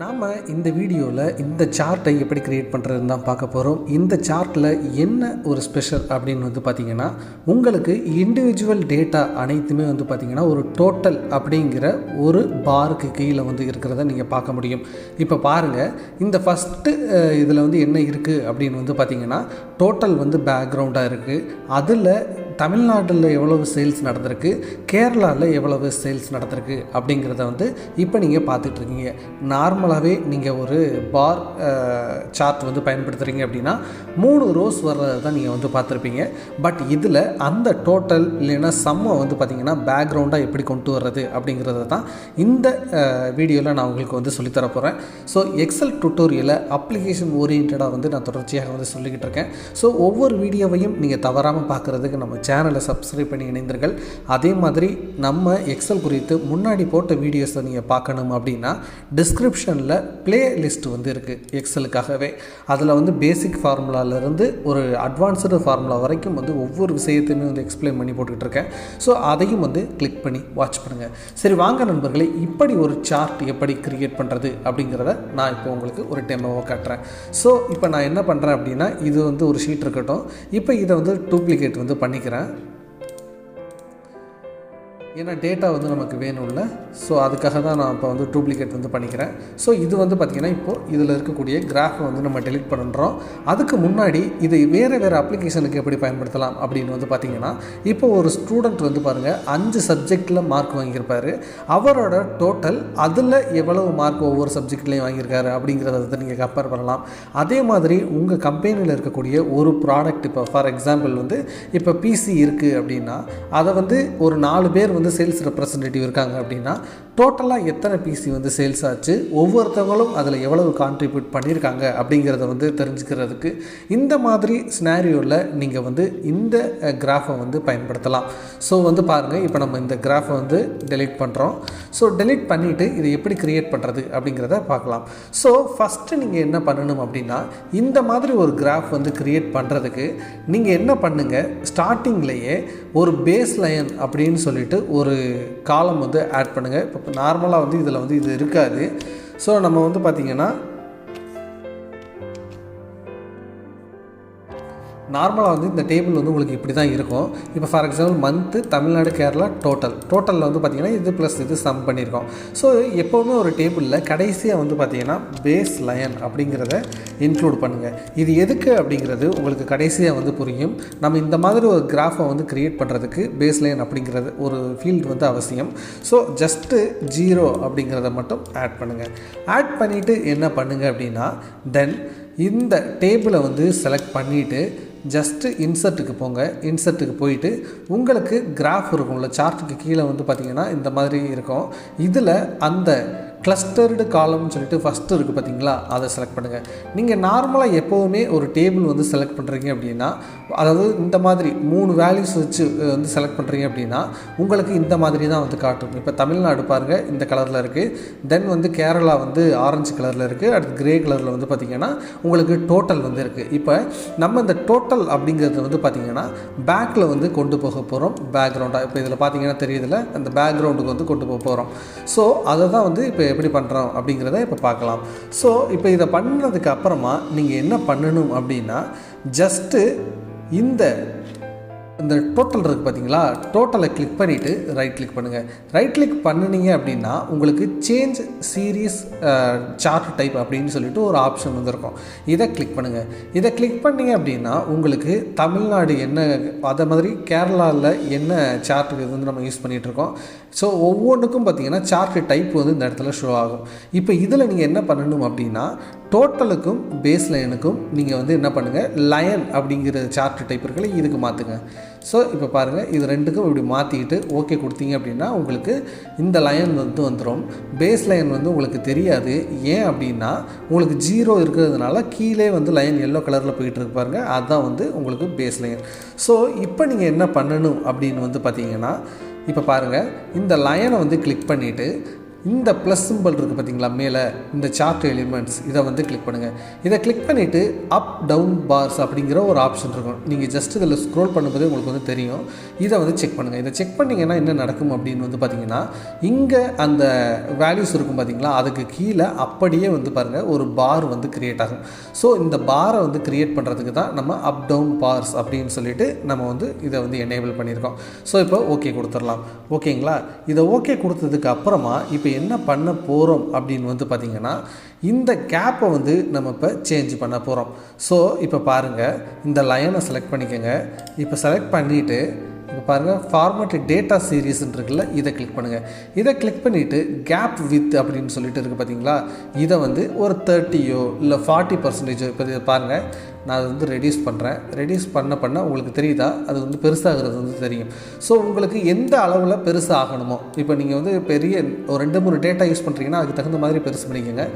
நாம் இந்த வீடியோவில் இந்த சார்ட்டை எப்படி க்ரியேட் பண்ணுறதுன்னு தான் பார்க்க போகிறோம். இந்த சார்ட்டில் என்ன ஒரு ஸ்பெஷல் அப்படின்னு பார்த்திங்கன்னா, உங்களுக்கு இண்டிவிஜுவல் டேட்டா அனைத்துமே பார்த்திங்கன்னா ஒரு டோட்டல் அப்படிங்கிற ஒரு பாருக்கு கீழே இருக்கிறத நீங்கள் பார்க்க முடியும். இப்போ பாருங்கள், இந்த ஃபஸ்ட்டு இதில் என்ன இருக்குது அப்படின்னு பார்த்திங்கன்னா, டோட்டல் பேக்ரவுண்டாக இருக்குது. அதில் தமிழ்நாட்டில் எவ்வளவு சேல்ஸ் நடந்திருக்கு, கேரளாவில் எவ்வளவு சேல்ஸ் நடந்திருக்கு அப்படிங்கிறத இப்போ நீங்கள் பார்த்துட்ருக்கீங்க. நார்மலாகவே நீங்கள் ஒரு பார் சார்ட் பயன்படுத்துகிறீங்க அப்படின்னா 3 ரோஸ் வர்றதை தான் நீங்கள் பார்த்துருப்பீங்க. பட் இதில் அந்த டோட்டல் இல்லைன்னா சம்மை பார்த்திங்கன்னா பேக்ரவுண்டாக எப்படி கொண்டு வர்றது அப்படிங்கிறத தான் இந்த வீடியோவில் நான் உங்களுக்கு சொல்லித்தர போகிறேன். ஸோ எக்ஸல் டுட்டோரியலை அப்ளிகேஷன் ஓரியன்டாக நான் தொடர்ச்சியாக சொல்லிக்கிட்டு இருக்கேன். ஸோ ஒவ்வொரு வீடியோவையும் நீங்கள் தவறாமல் பார்க்குறதுக்கு நம்ம சேனலை சப்ஸ்கிரைப் பண்ணி இணைந்தீர்கள். அதே மாதிரி நம்ம எக்ஸல் குறித்து முன்னாடி போட்ட வீடியோஸை நீங்கள் பார்க்கணும் அப்படின்னா டிஸ்கிரிப்ஷனில் பிளேலிஸ்ட் இருக்குது எக்ஸலுக்காகவே. அதில் பேசிக் ஃபார்முலாவிலேருந்து ஒரு அட்வான்ஸ்டு ஃபார்முலா வரைக்கும் ஒவ்வொரு விஷயத்தையுமே எக்ஸ்பிளைன் பண்ணி போட்டுக்கிட்டு இருக்கேன். ஸோ அதையும் கிளிக் பண்ணி வாட்ச் பண்ணுங்கள். சரி வாங்க நண்பர்களே, இப்படி ஒரு சார்ட் எப்படி கிரியேட் பண்ணுறது அப்படிங்கிறத நான் இப்போ உங்களுக்கு ஒரு டெமோவை காட்டுறேன். ஸோ இப்போ நான் என்ன பண்ணுறேன் அப்படின்னா, இது ஒரு ஷீட் இருக்கட்டும். இப்போ இதை டூப்ளிகேட் பண்ணிக்கிறேன். ஏன்னா டேட்டா நமக்கு வேணும்ல. ஸோ அதுக்காக தான் நான் இப்போ டூப்ளிகேட் பண்ணிக்கிறேன். ஸோ இது பார்த்திங்கன்னா இப்போது இதில் இருக்கக்கூடிய கிராஃபை நம்ம டெலிட் பண்ணுறோம். அதுக்கு முன்னாடி இது வேறு அப்ளிகேஷனுக்கு எப்படி பயன்படுத்தலாம் அப்படின்னு பார்த்திங்கன்னா, இப்போ ஒரு ஸ்டூடெண்ட் பாருங்கள் 5 சப்ஜெக்டில் மார்க் வாங்கியிருப்பார். அவரோட டோட்டல் அதில் எவ்வளவு மார்க் ஒவ்வொரு சப்ஜெக்ட்லேயும் வாங்கியிருக்காரு அப்படிங்கிறத நீங்கள் கம்பேர் பண்ணலாம். அதே மாதிரி உங்கள் கம்பெனியில் இருக்கக்கூடிய ஒரு ப்ராடக்ட், இப்போ ஃபார் எக்ஸாம்பிள் இப்போ பிசி இருக்குது அப்படின்னா, அதை ஒரு 4 பேர் சேல்ஸ் ரெப்ரசன்டேட்டிவ் இருக்காங்க அப்படின்னா டோட்டலாக எத்தனை பிசி சேல்ஸ் ஆச்சு, ஒவ்வொருத்தவங்களும் அதில் எவ்வளவு கான்ட்ரிபியூட் பண்ணியிருக்காங்க அப்படிங்கிறத தெரிஞ்சுக்கிறதுக்கு இந்த மாதிரி ஸ்னாரியோவில் நீங்கள் இந்த கிராஃபை பயன்படுத்தலாம். ஸோ பாருங்கள், இப்போ நம்ம இந்த கிராஃபை டெலீட் பண்ணுறோம். ஸோ டெலீட் பண்ணிவிட்டு இதை எப்படி க்ரியேட் பண்ணுறது அப்படிங்கிறத பார்க்கலாம். ஸோ ஃபஸ்ட்டு நீங்கள் என்ன பண்ணணும் அப்படின்னா, இந்த மாதிரி ஒரு கிராஃப் க்ரியேட் பண்ணுறதுக்கு நீங்கள் என்ன பண்ணுங்கள், ஸ்டார்டிங்லேயே ஒரு பேஸ் லைன் அப்படின்னு சொல்லிட்டு ஒரு காலம் ஆட் பண்ணுங்கள். இப்போ நார்மலாக இதில் இது இருக்காது. ஸோ நம்ம பார்த்திங்கன்னா நார்மலாக இந்த டேபிள் உங்களுக்கு இப்படி தான் இருக்கும். இப்போ for example month Tamil Nadu Kerala டோட்டலில் பார்த்திங்கன்னா இது ப்ளஸ் இது சம் பண்ணியிருக்கோம். ஸோ எப்போவுமே ஒரு டேபிளில் கடைசியாக பார்த்திங்கன்னா பேஸ் லைன் அப்படிங்கிறத இன்க்ளூட் பண்ணுங்கள். இது எதுக்கு அப்படிங்கிறது உங்களுக்கு கடைசியாக புரியும். நம்ம இந்த மாதிரி ஒரு கிராஃபை க்ரியேட் பண்ணுறதுக்கு பேஸ் லைன் அப்படிங்கிறது ஒரு ஃபீல்டு அவசியம். ஸோ ஜஸ்ட்டு 0 அப்படிங்கிறத மட்டும் ஆட் பண்ணுங்கள். ஆட் பண்ணிவிட்டு என்ன பண்ணுங்கள் அப்படின்னா, தென் இந்த டேபிளை செலக்ட் பண்ணிவிட்டு ஜஸ்ட்டு இன்சர்ட்டுக்கு போங்க. இன்சர்ட்டுக்கு போயிட்டு உங்களுக்கு கிராஃப் இருக்கும்ல, சார்ட்டுக்கு கீழே பார்த்திங்கன்னா இந்த மாதிரி இருக்கும். இதில் அந்த கிளஸ்டர்டு காலம்னு சொல்லிட்டு ஃபஸ்ட்டு இருக்குது பார்த்திங்களா, அதை செலக்ட் பண்ணுங்கள். நீங்கள் நார்மலாக எப்போவுமே ஒரு டேபிள் செலக்ட் பண்ணுறீங்க அப்படின்னா, அதாவது இந்த மாதிரி 3 வேல்யூஸ் வச்சு செலக்ட் பண்ணுறீங்க அப்படின்னா உங்களுக்கு இந்த மாதிரி தான் காட்டும். இப்போ தமிழ்நாடு பாருங்கள் இந்த கலரில் இருக்குது. தென் கேரளா ஆரஞ்சு கலரில் இருக்குது. அடுத்து கிரே கலரில் பார்த்திங்கன்னா உங்களுக்கு டோட்டல் இருக்குது. இப்போ நம்ம இந்த டோட்டல் அப்படிங்கிறது பார்த்திங்கன்னா பேக்கில் கொண்டு போக போகிறோம். பேக்ரவுண்டாக இப்போ இதில் பார்த்திங்கன்னா தெரியுதில்ல, அந்த பேக்ரவுண்டுக்கு கொண்டு போக போகிறோம். ஸோ அதை தான் இப்போ எப்படி பண்ணுறோம் அப்படிங்கிறத இப்போ பார்க்கலாம். ஸோ இப்போ இதை பண்ணதுக்கு அப்புறமா நீங்கள் என்ன பண்ணணும் அப்படின்னா, ஜஸ்ட்டு இந்த டோட்டல் இருக்குது பார்த்தீங்களா, டோட்டலை கிளிக் பண்ணிவிட்டு ரைட் கிளிக் பண்ணுங்கள். ரைட் கிளிக் பண்ணினீங்க அப்படின்னா உங்களுக்கு சேஞ்ச் சீரீஸ் சார்ட் டைப் அப்படின்னு சொல்லிட்டு ஒரு ஆப்ஷன் இருக்கும். இதை கிளிக் பண்ணுங்கள். இதை கிளிக் பண்ணிங்க அப்படின்னா உங்களுக்கு தமிழ்நாடு என்ன, அதே மாதிரி கேரளாவில் என்ன சார்ட் நம்ம யூஸ் பண்ணிகிட்ருக்கோம். ஸோ ஒவ்வொன்றுக்கும் பார்த்திங்கன்னா சார்ட் டைப் இந்த இடத்துல ஷோ ஆகும். இப்போ இதில் நீங்கள் என்ன பண்ணணும் அப்படின்னா, டோட்டலுக்கும் பேஸ் லைனுக்கும் நீங்கள் என்ன பண்ணுங்கள், லயன் அப்படிங்கிற சார்ட் டைப் இருக்குல்ல, இதுக்கு மாற்றுங்க. ஸோ இப்போ பாருங்கள், இது ரெண்டுக்கும் இப்படி மாற்றிக்கிட்டு ஓகே கொடுத்தீங்க அப்படின்னா உங்களுக்கு இந்த லைன் வந்துடும். பேஸ் லைன் உங்களுக்கு தெரியாது. ஏன் அப்படின்னா உங்களுக்கு 0 இருக்கிறதுனால கீழே லைன் எல்லோ கலரில் போயிட்டு இருக்கு பாருங்கள், அதுதான் உங்களுக்கு பேஸ் லைன். ஸோ இப்போ நீங்கள் என்ன பண்ணணும் அப்படின்னு பார்த்தீங்கன்னா, இப்போ பாருங்கள், இந்த லைனை கிளிக் பண்ணிவிட்டு இந்த ப்ளஸ் சிம்பிள் இருக்குது பார்த்தீங்களா மேலே, இந்த சார்ட் எலிமெண்ட்ஸ் இதை வந்து கிளிக் பண்ணுங்கள். இதை கிளிக் பண்ணிவிட்டு அப் டவுன் பார்ஸ் அப்படிங்கிற ஒரு ஆப்ஷன் இருக்கும். நீங்கள் ஜஸ்ட் இதில் ஸ்க்ரோல் பண்ணும்போதே உங்களுக்கு வந்து தெரியும். இதை வந்து செக் பண்ணுங்கள். இதை செக் பண்ணிங்கன்னா என்ன நடக்கும் அப்படின்னு வந்து பார்த்திங்கன்னா, இங்கே அந்த வேல்யூஸ் இருக்கும் பார்த்தீங்களா, அதுக்கு கீழே அப்படியே வந்து பாருங்கள் ஒரு பார் வந்து க்ரியேட் ஆகும். ஸோ இந்த பாரை வந்து க்ரியேட் பண்ணுறதுக்கு தான் நம்ம அப் டவுன் பார்ஸ் அப்படின்னு சொல்லிட்டு நம்ம வந்து இதை வந்து எனேபிள் பண்ணியிருக்கோம். ஸோ இப்போ ஓகே கொடுத்துடலாம். ஓகேங்களா? இதை ஓகே கொடுத்ததுக்கு அப்புறமா இப்போ என்ன பண்ண போகிறோம் அப்படின்னு வந்து பார்த்திங்கன்னா, இந்த கேப்பை வந்து நம்ம இப்போ சேஞ்ச் பண்ண போகிறோம். ஸோ இப்போ பாருங்கள், இந்த லைனை செலக்ட் பண்ணிக்கோங்க. இப்போ செலக்ட் பண்ணிவிட்டு இப்போ பாருங்கள் ஃபார்மேட் டேட்டா சீரீஸ்ன்னு இருக்குல்ல, இதை கிளிக் பண்ணுங்கள். இதை கிளிக் பண்ணிவிட்டு கேப் வித் அப்படின்னு சொல்லிட்டு இருக்குது பார்த்தீங்களா, இதை வந்து ஒரு 30யோ இல்லை 40% இப்போ இதை பாருங்கள், நான் அதை வந்து ரெடியூஸ் பண்ணுறேன். ரெடியூஸ் பண்ண உங்களுக்கு தெரியுதா, அது வந்து பெருசாகிறது வந்து தெரியும். ஸோ உங்களுக்கு எந்த அளவில் பெருசாகணுமோ, இப்போ நீங்கள் வந்து பெரிய ஒரு 2-3 டேட்டா யூஸ் பண்ணுறீங்கன்னா அதுக்கு தகுந்த மாதிரி பெருசு பண்ணிக்கோங்க.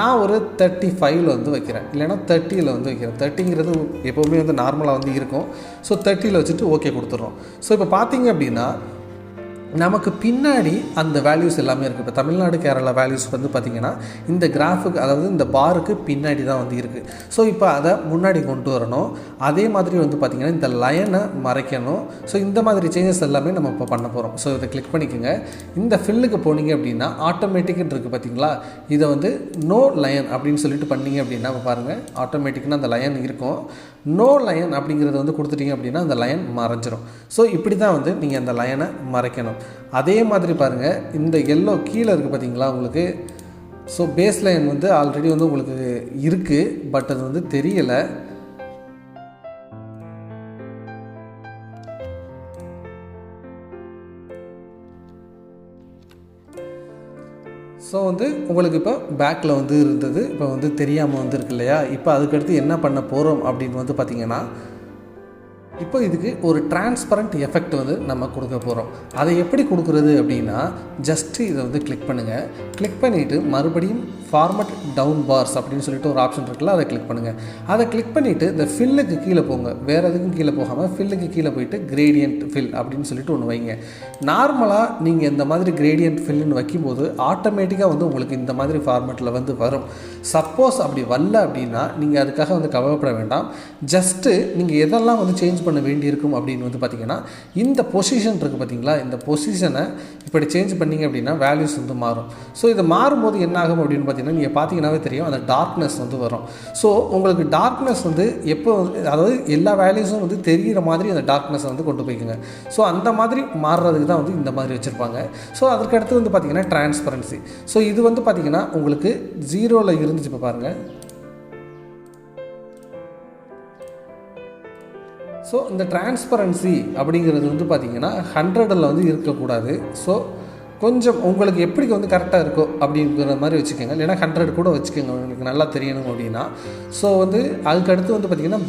நான் ஒரு 35 வந்து வைக்கிறேன், இல்லைனா 30 வந்து வைக்கிறேன். 30ங்கிறது எப்போவுமே வந்து நார்மலாக வந்து இருக்கும். ஸோ 30 வச்சுட்டு ஓகே கொடுத்துட்றோம். ஸோ இப்போ பார்த்தீங்க அப்படின்னா நமக்கு பின்னாடி அந்த வேல்யூஸ் எல்லாமே இருக்குது. இப்போ தமிழ்நாடு கேரளா வேல்யூஸ் வந்து பார்த்திங்கன்னா இந்த கிராஃபுக்கு, அதாவது இந்த பாருக்கு பின்னாடி தான் வந்து இருக்குது. ஸோ இப்போ அதை முன்னாடி கொண்டு வரணும். அதே மாதிரி வந்து பார்த்திங்கன்னா இந்த லைனை மறைக்கணும். ஸோ இந்த மாதிரி சேஞ்சஸ் எல்லாமே நம்ம இப்போ பண்ண போகிறோம். ஸோ இதை கிளிக் பண்ணிக்கோங்க. இந்த ஃபில்லுக்கு போனீங்க அப்படின்னா ஆட்டோமேட்டிக்னு இருக்குது பார்த்தீங்களா, இதை வந்து நோ லைன் அப்படின்னு சொல்லிட்டு பண்ணிங்க அப்படின்னா இப்போ பாருங்கள் ஆட்டோமேட்டிக்னா அந்த லைன் இருக்கும். நோ லைன் அப்படிங்கிறத வந்து கொடுத்துட்டீங்க அப்படின்னா அந்த லைன் மறைஞ்சிரும். ஸோ இப்படி தான் வந்து நீங்கள் அந்த லைனை மறைக்கணும். அதே மாதிரி பாருங்கள், இந்த எல்லோ கீழே இருக்குது பார்த்தீங்களா உங்களுக்கு. ஸோ பேஸ் லைன் வந்து ஆல்ரெடி வந்து உங்களுக்கு இருக்குது, பட் அது வந்து தெரியலை. ஸோ வந்து உங்களுக்கு இப்போ பேக்கில் வந்து இருந்தது, இப்போ வந்து தெரியாமல் வந்து இருக்கு இல்லையா. இப்போ அதுக்கடுத்து என்ன பண்ண போகிறோம் அப்படின்னு வந்து பார்த்திங்கன்னா, இப்போ இதுக்கு ஒரு டிரான்ஸ்பரண்ட் எஃபெக்ட் வந்து நம்ம கொடுக்க போகிறோம். அதை எப்படி கொடுக்குறது அப்படின்னா, ஜஸ்ட்டு இதை வந்து கிளிக் பண்ணுங்கள். கிளிக் பண்ணிவிட்டு மறுபடியும் ஃபார்மட் டவுன் பார்ஸ் அப்படின்னு சொல்லிட்டு ஒரு ஆப்ஷன் இருக்குல்ல, அதை கிளிக் பண்ணுங்கள். அதை கிளிக் பண்ணிவிட்டு இந்த ஃபில்லுக்கு கீழே போங்க. வேறு எதுக்கும் கீழே போகாமல் ஃபில்லுக்கு கீழே போயிட்டு கிரேடியன்ட் ஃபில் அப்படின்னு சொல்லிட்டு ஒன்று வைங்க. நார்மலாக நீங்கள் இந்த மாதிரி கிரேடியன்ட் ஃபில்லுன்னு வைக்கும்போது ஆட்டோமேட்டிக்காக வந்து உங்களுக்கு இந்த மாதிரி ஃபார்மேட்டில் வந்து வரும். சப்போஸ் அப்படி வரல அப்படின்னா நீங்கள் அதுக்காக வந்து கவலைப்பட வேண்டாம். ஜஸ்ட்டு நீங்கள் எதெல்லாம் வந்து சேஞ்ச் பண்ண வேண்டியிருக்கும் அப்படின்னு வந்து பார்த்திங்கன்னா, இந்த பொசிஷன் இருக்குது பார்த்தீங்களா, இந்த பொசிஷனை இப்படி சேஞ்ச் பண்ணிங்க அப்படின்னா வேல்யூஸ் வந்து மாறும். ஸோ இது மாறும்போது என்ன ஆகும் அப்படின்னு பார்த்தீங்கன்னா, நீங்கள் பார்த்தீங்கன்னாவே தெரியும், அந்த டார்க்னஸ் வந்து வரும். ஸோ உங்களுக்கு டார்க்னஸ் வந்து எப்போ, அதாவது எல்லா வேல்யூஸும் வந்து தெரிகிற மாதிரி அந்த டார்க்னஸை வந்து கொண்டு போய்க்குங்க. ஸோ அந்த மாதிரி மாறுறதுக்கு தான் வந்து இந்த மாதிரி வச்சுருப்பாங்க. ஸோ அதற்கடுத்து வந்து பார்த்திங்கன்னா டிரான்ஸ்பரன்சி. ஸோ இது வந்து பார்த்திங்கன்னா உங்களுக்கு 0ல் இருந்துச்சு. இப்போ பாருங்கள். ஸோ இந்த டிரான்ஸ்பரன்சி அப்படிங்கிறது வந்து பார்த்திங்கன்னா 100ல் வந்து இருக்கக்கூடாது. ஸோ கொஞ்சம் உங்களுக்கு எப்படி வந்து கரெக்டாக இருக்கோ அப்படிங்கிற மாதிரி வச்சுக்கோங்க. இல்லைனா 100 கூட வச்சுக்கோங்க, உங்களுக்கு நல்லா தெரியணும் அப்படின்னா. ஸோ வந்து அதுக்கடுத்து வந்து பார்த்திங்கன்னா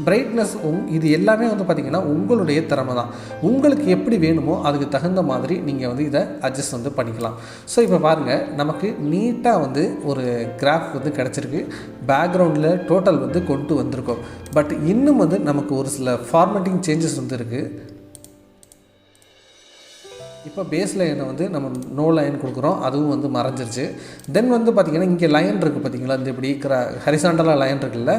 பிரைட்னஸ் இது எல்லாமே வந்து பார்த்திங்கன்னா உங்களுடைய திறமை தான். உங்களுக்கு எப்படி வேணுமோ அதுக்கு தகுந்த மாதிரி நீங்கள் வந்து இதை அட்ஜஸ்ட் வந்து பண்ணிக்கலாம். ஸோ இப்போ பாருங்கள், நமக்கு நீட்டாக வந்து ஒரு கிராஃப் வந்து கிடச்சிருக்கு. பேக்ரவுண்டில் டோட்டல் வந்து கொண்டு வந்திருக்கோம். பட் இன்னும் வந்து நமக்கு ஒரு சில ஃபார்மேட்டிங் சேஞ்சஸ் வந்து இருக்குது. இப்போ பேஸ் லைனை வந்து நம்ம நோ லைன் கொடுக்குறோம், அதுவும் வந்து மறைஞ்சிருச்சு. தென் வந்து பார்த்திங்கன்னா இங்கே லைன் இருக்குது பார்த்திங்களா, இந்த இப்படி ஹரிசாண்டலாக லைன் இருக்குல்ல,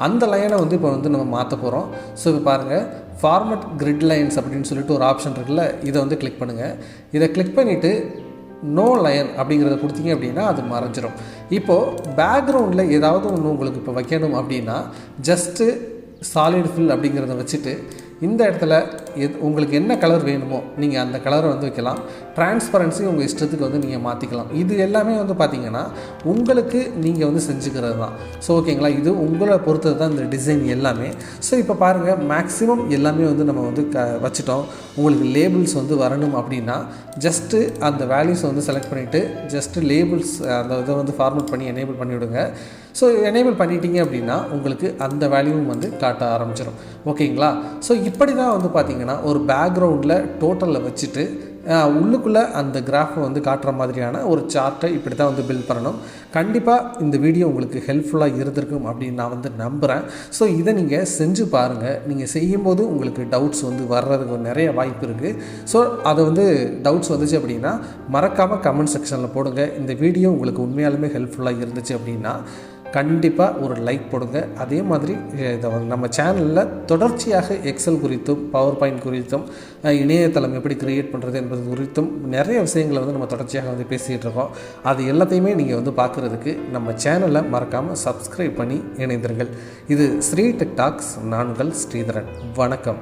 அந்த லைனை வந்து இப்போ வந்து நம்ம மாற்ற போகிறோம். ஸோ இப்போ பாருங்கள், ஃபார்மட் கிரிட் லைன்ஸ் அப்படின்னு சொல்லிட்டு ஒரு ஆப்ஷன் இருக்குல்ல, இதை வந்து கிளிக் பண்ணுங்கள். இதை கிளிக் பண்ணிவிட்டு நோ லைன் அப்படிங்கிறத கொடுத்தீங்க அப்படின்னா அது மறைஞ்சிரும். இப்போது பேக்ரவுண்டில் ஏதாவது ஒன்று உங்களுக்கு இப்போ வைக்கணும் அப்படின்னா ஜஸ்ட்டு சாலிட் ஃபில் அப்படிங்கிறத வச்சுட்டு இந்த இடத்துல உங்களுக்கு என்ன கலர் வேணுமோ நீங்கள் அந்த கலரை வந்து வைக்கலாம். டிரான்ஸ்பரன்சி உங்கள் இஷ்டத்துக்கு வந்து நீங்கள் மாற்றிக்கலாம். இது எல்லாமே வந்து பார்த்திங்கன்னா உங்களுக்கு நீங்கள் வந்து செஞ்சுக்கிறது தான். ஸோ ஓகேங்களா, இது உங்களை பொறுத்தது தான் இந்த டிசைன் எல்லாமே. ஸோ இப்போ பாருங்கள், மேக்ஸிமம் எல்லாமே வந்து நம்ம வந்து வச்சுட்டோம். உங்களுக்கு லேபிள்ஸ் வந்து வரணும் அப்படின்னா ஜஸ்ட்டு அந்த வேல்யூஸை வந்து செலக்ட் பண்ணிவிட்டு ஜஸ்ட்டு லேபிள்ஸ் அந்த இதை வந்து ஃபார்மேட் பண்ணி எனேபிள் பண்ணிவிடுங்க. ஸோ எனேபிள் பண்ணிட்டீங்க அப்படின்னா உங்களுக்கு அந்த வேல்யூவும் வந்து காட்ட ஆரம்பிச்சிடும். ஓகேங்களா, ஸோ இப்படி தான் வந்து பார்த்திங்கன்னா ஒரு பேக்ரவுண்டில் டோட்டலில் வச்சுட்டு உள்ளுக்குள்ளே அந்த கிராஃபை வந்து காட்டுற மாதிரியான ஒரு சார்ட்டை இப்படி தான் வந்து பில்ட் பண்ணணும். கண்டிப்பாக இந்த வீடியோ உங்களுக்கு ஹெல்ப்ஃபுல்லாக இருந்திருக்கும் அப்படின்னு நான் வந்து நம்புகிறேன். ஸோ இதை நீங்கள் செஞ்சு பாருங்கள். நீங்கள் செய்யும்போது உங்களுக்கு டவுட்ஸ் வந்து வர்றதுக்கு நிறைய வாய்ப்பு இருக்குது. ஸோ அதை வந்து டவுட்ஸ் வந்துச்சு அப்படின்னா மறக்காமல் கமெண்ட் செக்ஷனில் போடுங்க. இந்த வீடியோ உங்களுக்கு உண்மையாலுமே ஹெல்ப்ஃபுல்லாக இருந்துச்சு அப்படின்னா கண்டிப்பாக ஒரு லைக் போடுங்க. அதே மாதிரி இதை நம்ம சேனலில் தொடர்ச்சியாக எக்ஸல் குறித்தும் பவர் பாயிண்ட் குறித்தும் இணையதளம் எப்படி கிரியேட் பண்ணுறது என்பது குறித்தும் நிறைய விஷயங்களை வந்து நம்ம தொடர்ச்சியாக வந்து பேசிகிட்டு இருக்கோம். அது எல்லாத்தையுமே நீங்கள் வந்து பார்க்குறதுக்கு நம்ம சேனலை மறக்காமல் சப்ஸ்கிரைப் பண்ணி இணைந்திருங்கள். இது ஸ்ரீ டெக் டாக்ஸ். நான் உங்கள் ஸ்ரீதரன். வணக்கம்.